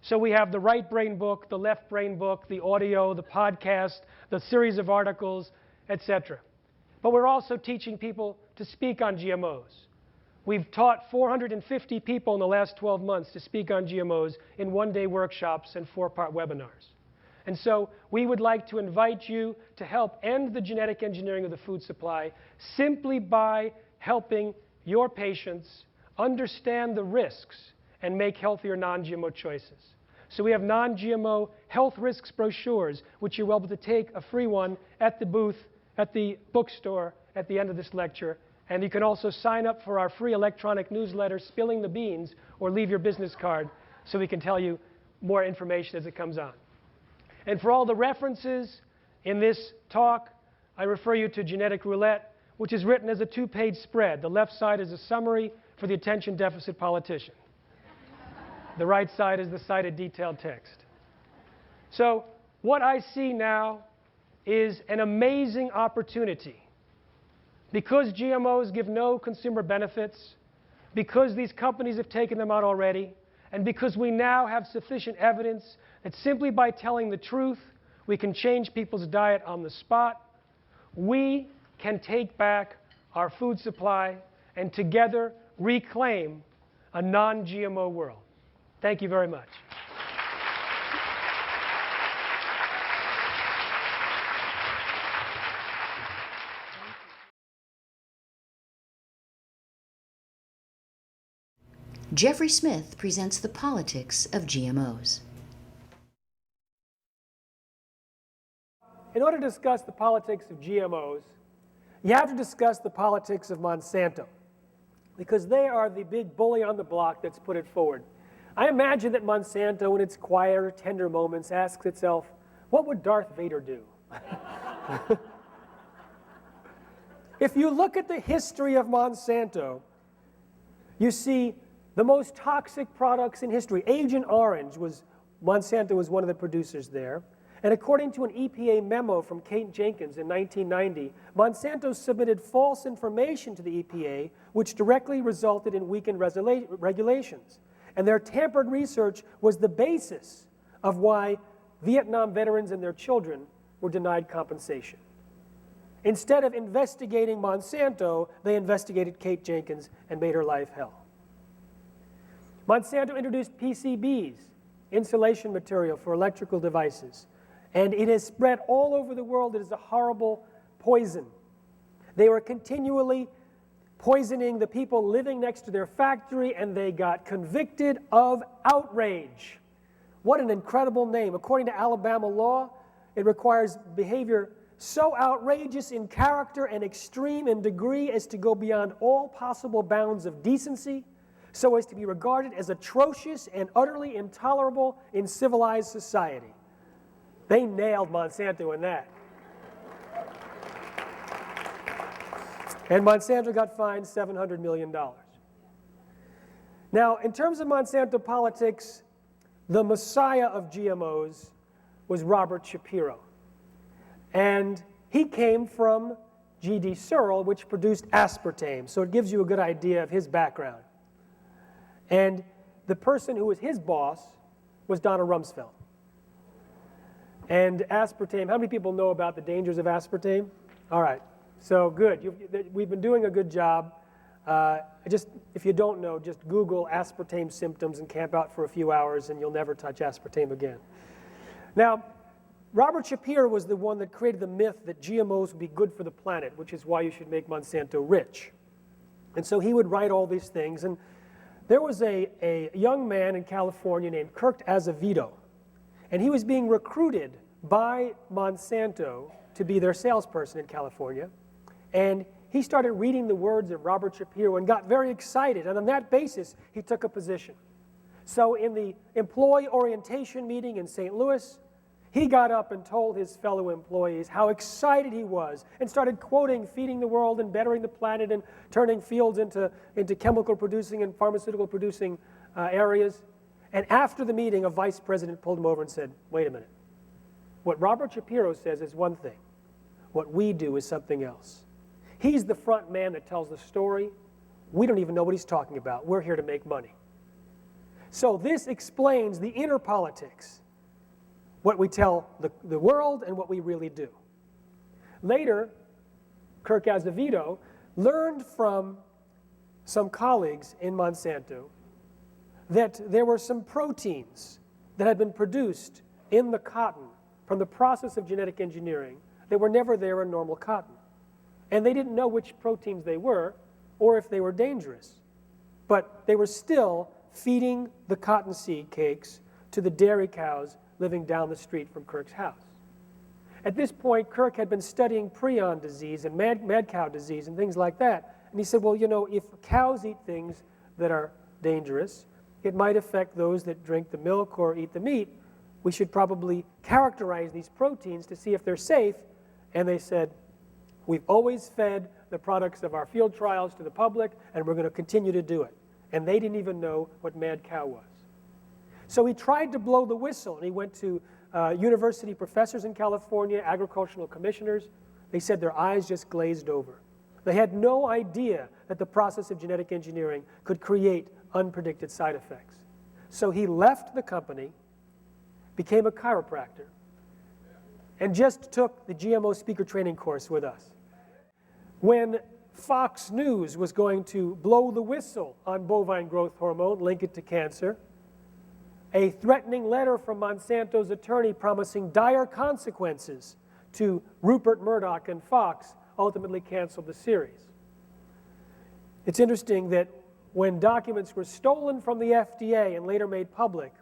So we have the right brain book, the left brain book, the audio, the podcast, the series of articles, etc. But we're also teaching people to speak on GMOs. We've taught 450 people in the last 12 months to speak on GMOs in one-day workshops and 4-part webinars. And so we would like to invite you to help end the genetic engineering of the food supply simply by helping your patients understand the risks and make healthier non-GMO choices. So we have non-GMO health risks brochures, which you're able to take a free one at the booth, at the bookstore at the end of this lecture. And you can also sign up for our free electronic newsletter, Spilling the Beans, or leave your business card so we can tell you more information as it comes on. And for all the references in this talk, I refer you to Genetic Roulette, which is written as a 2-page spread. The left side is a summary for the attention deficit politician. The right side is the cited detailed text. So what I see now is an amazing opportunity. Because GMOs give no consumer benefits, because these companies have taken them out already, and because we now have sufficient evidence that simply by telling the truth, we can change people's diet on the spot, we can take back our food supply and together reclaim a non-GMO world. Thank you very much. Jeffrey Smith presents the politics of GMOs. In order to discuss the politics of GMOs, you have to discuss the politics of Monsanto, because they are the big bully on the block that's put it forward. I imagine that Monsanto, in its quieter, tender moments, asks itself, what would Darth Vader do? If you look at the history of Monsanto, you see the most toxic products in history. Agent Orange Monsanto was one of the producers there. And according to an EPA memo from Kate Jenkins in 1990, Monsanto submitted false information to the EPA, which directly resulted in weakened regulations. And their tampered research was the basis of why Vietnam veterans and their children were denied compensation. Instead of investigating Monsanto, they investigated Kate Jenkins and made her life hell. Monsanto introduced PCBs, insulation material for electrical devices, and it has spread all over the world. It is a horrible poison. They were continually poisoning the people living next to their factory, and they got convicted of outrage. What an incredible name. According to Alabama law, it requires behavior so outrageous in character and extreme in degree as to go beyond all possible bounds of decency, so as to be regarded as atrocious and utterly intolerable in civilized society. They nailed Monsanto in that. And Monsanto got fined $700 million. Now, in terms of Monsanto politics, the messiah of GMOs was Robert Shapiro. And he came from G.D. Searle, which produced aspartame. So it gives you a good idea of his background. And the person who was his boss was Donna Rumsfeld. And aspartame, how many people know about the dangers of aspartame? All right, so good. We've been doing a good job. If you don't know, just Google aspartame symptoms and camp out for a few hours and you'll never touch aspartame again. Now, Robert Shapiro was the one that created the myth that GMOs would be good for the planet, which is why you should make Monsanto rich. And so he would write all these things. And there was a young man in California named Kirk Azevedo. And he was being recruited by Monsanto to be their salesperson in California. And he started reading the words of Robert Shapiro and got very excited. And on that basis, he took a position. So in the employee orientation meeting in St. Louis, He got up and told his fellow employees how excited he was and started quoting feeding the world and bettering the planet and turning fields into chemical producing and pharmaceutical producing areas. And after the meeting, a vice president pulled him over and said, wait a minute. What Robert Shapiro says is one thing. What we do is something else. He's the front man that tells the story. We don't even know what he's talking about. We're here to make money. So this explains the inner politics, what we tell the world and what we really do. Later, Kirk Azevedo learned from some colleagues in Monsanto that there were some proteins that had been produced in the cotton from the process of genetic engineering that were never there in normal cotton. And they didn't know which proteins they were or if they were dangerous. But they were still feeding the cottonseed cakes to the dairy cows living down the street from Kirk's house. At this point, Kirk had been studying prion disease and mad cow disease and things like that. And he said, well, you know, if cows eat things that are dangerous, it might affect those that drink the milk or eat the meat. We should probably characterize these proteins to see if they're safe. And they said, we've always fed the products of our field trials to the public, and we're going to continue to do it. And they didn't even know what mad cow was. So he tried to blow the whistle, and he went to university professors in California, agricultural commissioners. They said their eyes just glazed over. They had no idea that the process of genetic engineering could create unpredicted side effects. So he left the company, became a chiropractor, and just took the GMO speaker training course with us. When Fox News was going to blow the whistle on bovine growth hormone, link it to cancer, a threatening letter from Monsanto's attorney promising dire consequences to Rupert Murdoch and Fox ultimately canceled the series. It's interesting that when documents were stolen from the FDA and later made public,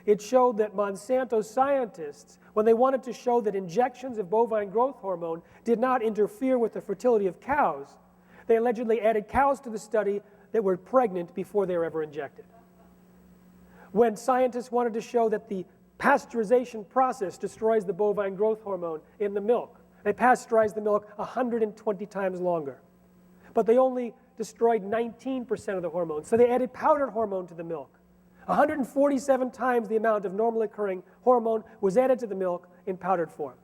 it showed that Monsanto scientists, when they wanted to show that injections of bovine growth hormone did not interfere with the fertility of cows, they allegedly added cows to the study that were pregnant before they were ever injected. When scientists wanted to show that the pasteurization process destroys the bovine growth hormone in the milk, they pasteurized the milk 120 times longer. But they only destroyed 19% of the hormone, so they added powdered hormone to the milk. 147 times the amount of normally occurring hormone was added to the milk in powdered form.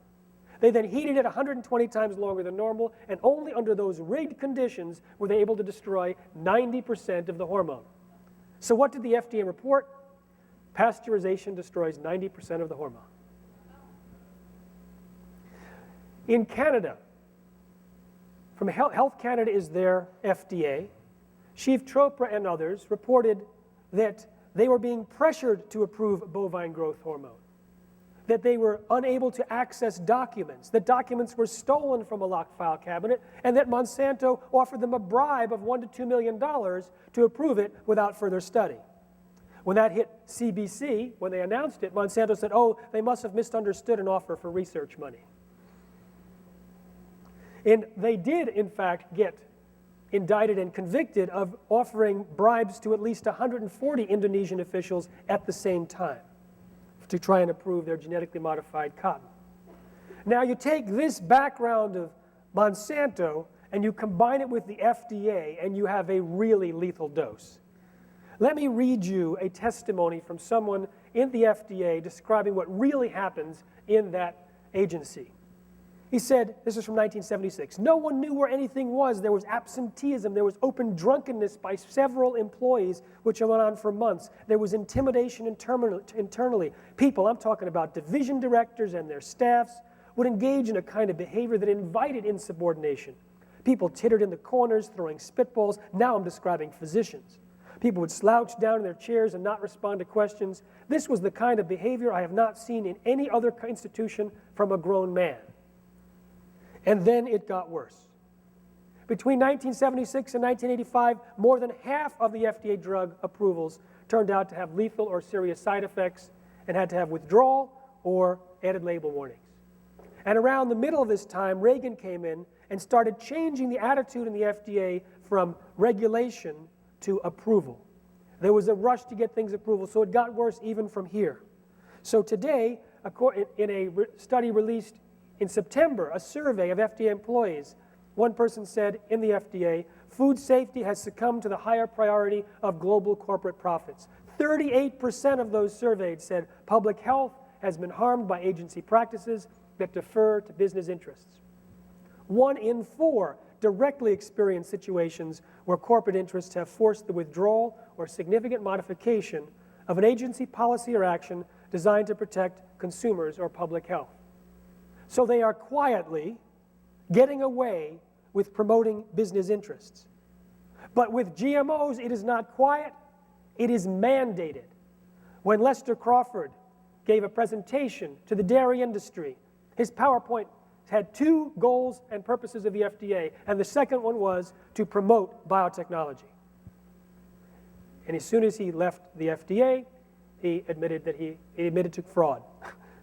They then heated it 120 times longer than normal, and only under those rigged conditions were they able to destroy 90% of the hormone. So what did the FDA report? Pasteurization destroys 90% of the hormone. In Canada, from Health Canada is their FDA, Chief Chopra and others reported that they were being pressured to approve bovine growth hormone, that they were unable to access documents, that documents were stolen from a locked file cabinet, and that Monsanto offered them a bribe of $1 to $2 million to approve it without further study. When that hit CBC, when they announced it, Monsanto said, oh, they must have misunderstood an offer for research money. And they did, in fact, get indicted and convicted of offering bribes to at least 140 Indonesian officials at the same time to try and approve their genetically modified cotton. Now you take this background of Monsanto and you combine it with the FDA and you have a really lethal dose. Let me read you a testimony from someone in the FDA describing what really happens in that agency. He said, this is from 1976, no one knew where anything was. There was absenteeism. There was open drunkenness by several employees, which went on for months. There was intimidation internally. People, I'm talking about division directors and their staffs, would engage in a kind of behavior that invited insubordination. People tittered in the corners, throwing spitballs. Now I'm describing physicians. People would slouch down in their chairs and not respond to questions. This was the kind of behavior I have not seen in any other institution from a grown man. And then it got worse. Between 1976 and 1985, more than half of the FDA drug approvals turned out to have lethal or serious side effects and had to have withdrawal or added label warnings. And around the middle of this time, Reagan came in and started changing the attitude in the FDA from regulation to approval. There was a rush to get things approval, so it got worse even from here. So today, in a study released in September, a survey of FDA employees, one person said in the FDA, food safety has succumbed to the higher priority of global corporate profits. 38% of those surveyed said public health has been harmed by agency practices that defer to business interests. 1 in 4 directly experience situations where corporate interests have forced the withdrawal or significant modification of an agency policy or action designed to protect consumers or public health. So they are quietly getting away with promoting business interests. But with GMOs, it is not quiet, it is mandated. When Lester Crawford gave a presentation to the dairy industry, his PowerPoint had 2 goals and purposes of the FDA, and the second one was to promote biotechnology. And as soon as he left the FDA, he admitted to fraud,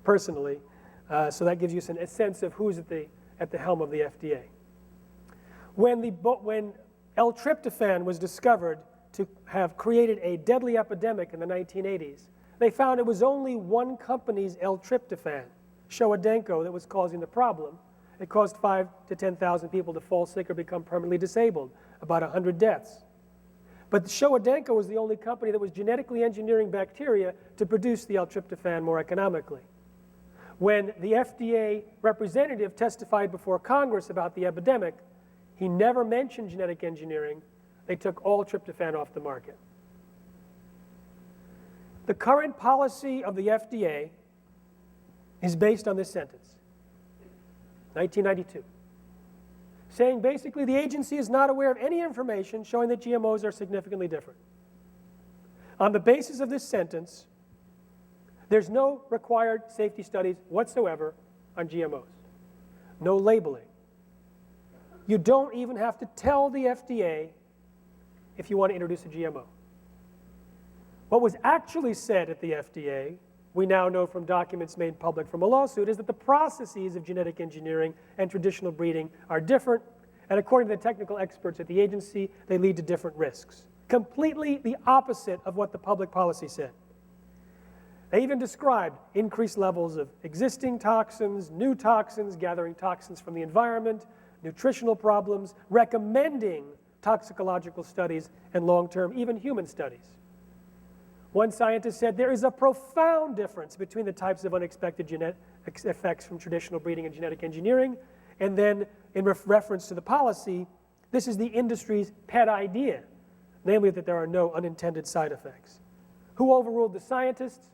personally. So that gives you a sense of who's at the helm of the FDA. When L-tryptophan was discovered to have created a deadly epidemic in the 1980s, they found it was only one company's L-tryptophan, Zielonka, that was causing the problem. It caused 5,000 to 10,000 people to fall sick or become permanently disabled, about 100 deaths. But Zielonka was the only company that was genetically engineering bacteria to produce the L-tryptophan more economically. When the FDA representative testified before Congress about the epidemic, he never mentioned genetic engineering. They took all tryptophan off the market. The current policy of the FDA is based on this sentence, 1992, saying basically the agency is not aware of any information showing that GMOs are significantly different. On the basis of this sentence, there's no required safety studies whatsoever on GMOs. No labeling. You don't even have to tell the FDA if you want to introduce a GMO. What was actually said at the FDA, we now know from documents made public from a lawsuit, is that the processes of genetic engineering and traditional breeding are different, and according to the technical experts at the agency, they lead to different risks. Completely the opposite of what the public policy said. They even described increased levels of existing toxins, new toxins, gathering toxins from the environment, nutritional problems, recommending toxicological studies and long-term, even human studies. One scientist said there is a profound difference between the types of unexpected effects from traditional breeding and genetic engineering, and then in reference to the policy, this is the industry's pet idea, namely that there are no unintended side effects. Who overruled the scientists?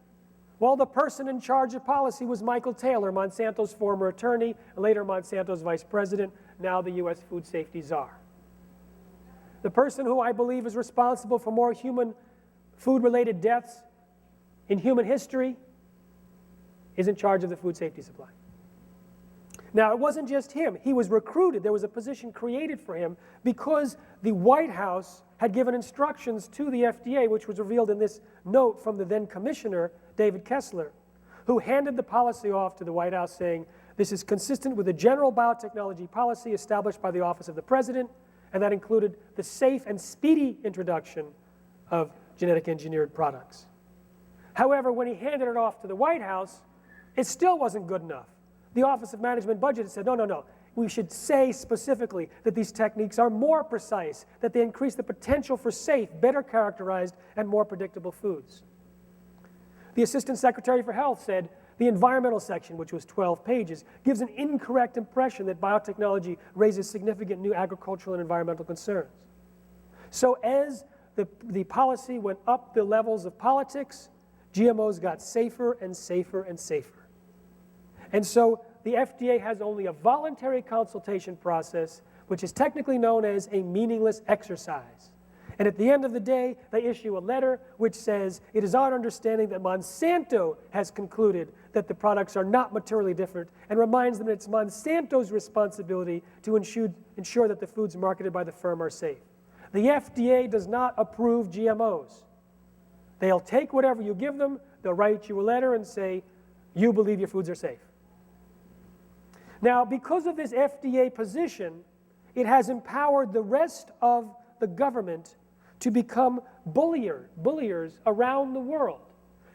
Well, the person in charge of policy was Michael Taylor, Monsanto's former attorney, later Monsanto's vice president, now the U.S. food safety czar. The person who I believe is responsible for more human food-related deaths in human history is in charge of the food safety supply. Now, it wasn't just him. He was recruited. There was a position created for him because the White House had given instructions to the FDA, which was revealed in this note from the then commissioner, David Kessler, who handed the policy off to the White House saying, this is consistent with the general biotechnology policy established by the Office of the President, and that included the safe and speedy introduction of genetic engineered products. However, when he handed it off to the White House, it still wasn't good enough. The Office of Management Budget said, no, we should say specifically that these techniques are more precise, that they increase the potential for safe, better characterized, and more predictable foods. The Assistant Secretary for Health said, the environmental section, which was 12 pages, gives an incorrect impression that biotechnology raises significant new agricultural and environmental concerns. So as the policy went up the levels of politics, GMOs got safer and safer and safer. And so the FDA has only a voluntary consultation process, which is technically known as a meaningless exercise. And at the end of the day, they issue a letter which says, it is our understanding that Monsanto has concluded that the products are not materially different, and reminds them that it's Monsanto's responsibility to ensure that the foods marketed by the firm are safe. The FDA does not approve GMOs. They'll take whatever you give them, they'll write you a letter and say, you believe your foods are safe. Now, because of this FDA position, it has empowered the rest of the government to become bulliers around the world,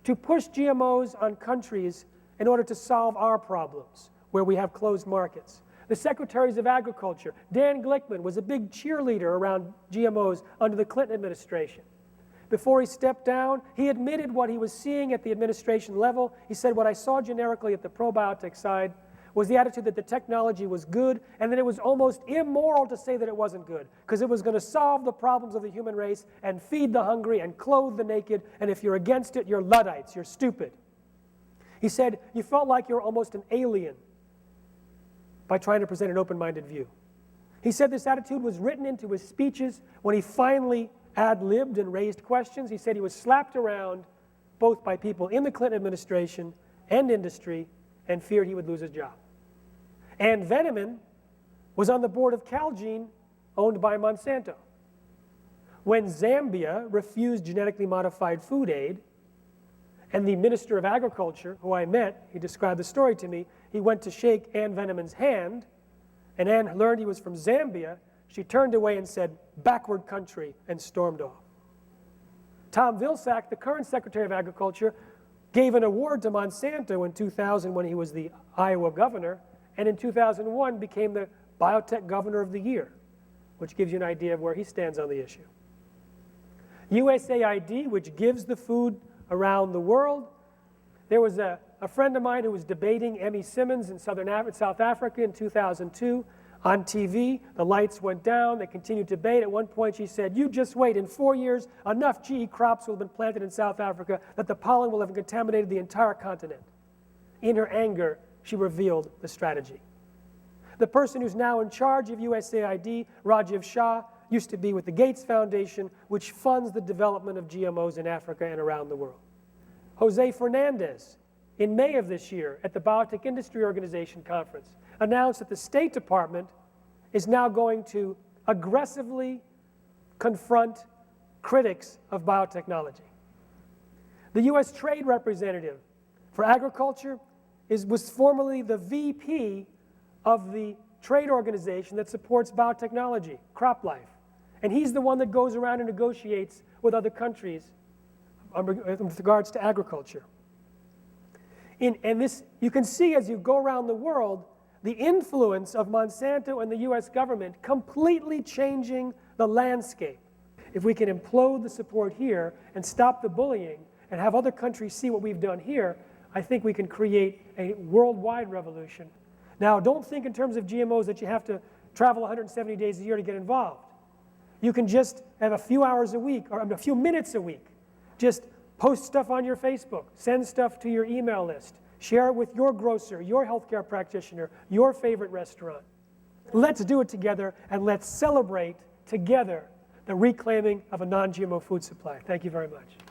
to push GMOs on countries in order to solve our problems where we have closed markets. The Secretaries of Agriculture, Dan Glickman, was a big cheerleader around GMOs under the Clinton administration. Before he stepped down, he admitted what he was seeing at the administration level. He said, what I saw generically at the probiotic side was the attitude that the technology was good, and that it was almost immoral to say that it wasn't good, because it was going to solve the problems of the human race and feed the hungry and clothe the naked, and if you're against it, you're Luddites, you're stupid. He said, you felt like you're almost an alien by trying to present an open-minded view. He said this attitude was written into his speeches when he finally ad-libbed and raised questions. He said he was slapped around both by people in the Clinton administration and industry and feared he would lose his job. Ann Veneman was on the board of Calgene, owned by Monsanto. When Zambia refused genetically modified food aid, and the Minister of Agriculture, who I met, he described the story to me, he went to shake Ann Veneman's hand, and Ann learned he was from Zambia. She turned away and said, backward country, and stormed off. Tom Vilsack, the current Secretary of Agriculture, gave an award to Monsanto in 2000 when he was the Iowa governor, and in 2001 became the Biotech Governor of the Year, which gives you an idea of where he stands on the issue. USAID, which gives the food around the world. There was a friend of mine who was debating Emmy Simmons in South Africa in 2002 on TV. The lights went down. They continued to debate. At one point she said, you just wait. In 4 years, enough GE crops will have been planted in South Africa that the pollen will have contaminated the entire continent. In her anger, she revealed the strategy. The person who's now in charge of USAID, Rajiv Shah, used to be with the Gates Foundation, which funds the development of GMOs in Africa and around the world. Jose Fernandez, in May of this year at the Biotech Industry Organization conference, announced that the State Department is now going to aggressively confront critics of biotechnology. The U.S. Trade Representative for Agriculture was formerly the VP of the trade organization that supports biotechnology, CropLife. And he's the one that goes around and negotiates with other countries with regards to agriculture. And this, you can see as you go around the world, the influence of Monsanto and the US government completely changing the landscape. If we can implode the support here and stop the bullying and have other countries see what we've done here, I think we can create a worldwide revolution. Now, don't think in terms of GMOs that you have to travel 170 days a year to get involved. You can just have a few hours a week, or a few minutes a week. Just post stuff on your Facebook, send stuff to your email list, share it with your grocer, your healthcare practitioner, your favorite restaurant. Let's do it together, and let's celebrate together the reclaiming of a non-GMO food supply. Thank you very much.